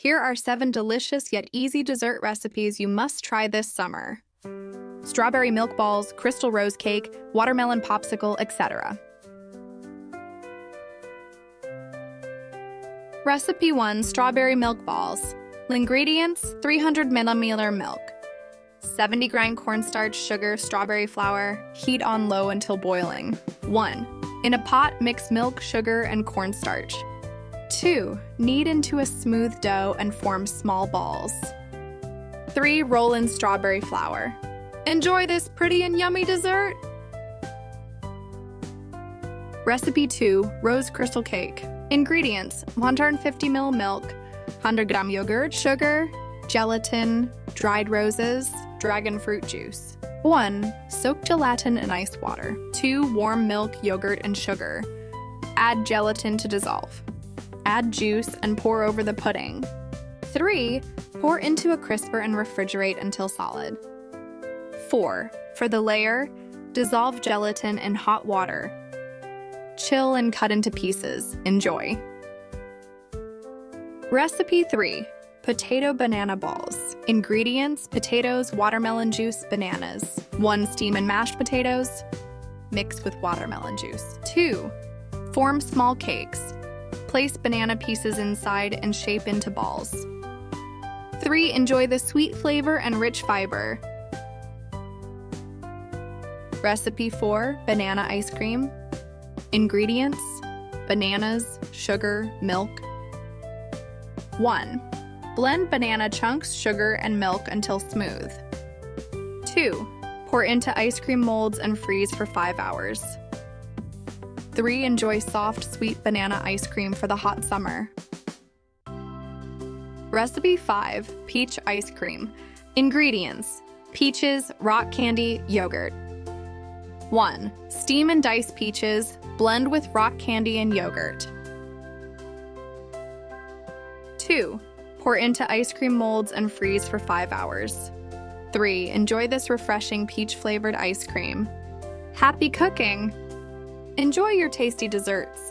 Here are 7 delicious yet easy dessert recipes you must try this summer. Strawberry milk balls, crystal rose cake, watermelon popsicle, etc. Recipe 1. Strawberry milk balls. Ingredients: 300 milliliter milk, 70 grind cornstarch, sugar, strawberry flour. Heat on low until boiling. 1. In a pot, mix milk, sugar, and cornstarch. 2. Knead into a smooth dough and form small balls. 3. Roll in strawberry flour. Enjoy this pretty and yummy dessert! Recipe 2. Rose crystal cake. Ingredients: 150 ml milk, 100 gram yogurt, sugar, gelatin, dried roses, dragon fruit juice. 1. Soak gelatin in ice water. 2. Warm milk, yogurt, and sugar. Add gelatin to dissolve. Add juice and pour over the pudding. 3. Pour into a crisper and refrigerate until solid. 4. For the layer, dissolve gelatin in hot water. Chill and cut into pieces. Enjoy. Recipe 3. Potato banana balls. Ingredients: potatoes, watermelon juice, bananas. 1. Steam and mashed potatoes. Mix with watermelon juice. 2. Form small cakes. Place banana pieces inside and shape into balls. 3. Enjoy the sweet flavor and rich fiber. Recipe 4. Banana ice cream. Ingredients: bananas, sugar, milk. 1. Blend banana chunks, sugar, and milk until smooth. 2. Pour into ice cream molds and freeze for 5 hours. 3. Enjoy soft, sweet banana ice cream for the hot summer. Recipe 5. Peach ice cream. Ingredients: peaches, rock candy, yogurt. 1. Steam and dice peaches, blend with rock candy and yogurt. 2. Pour into ice cream molds and freeze for 5 hours. 3. Enjoy this refreshing peach-flavored ice cream. Happy cooking! Enjoy your tasty desserts.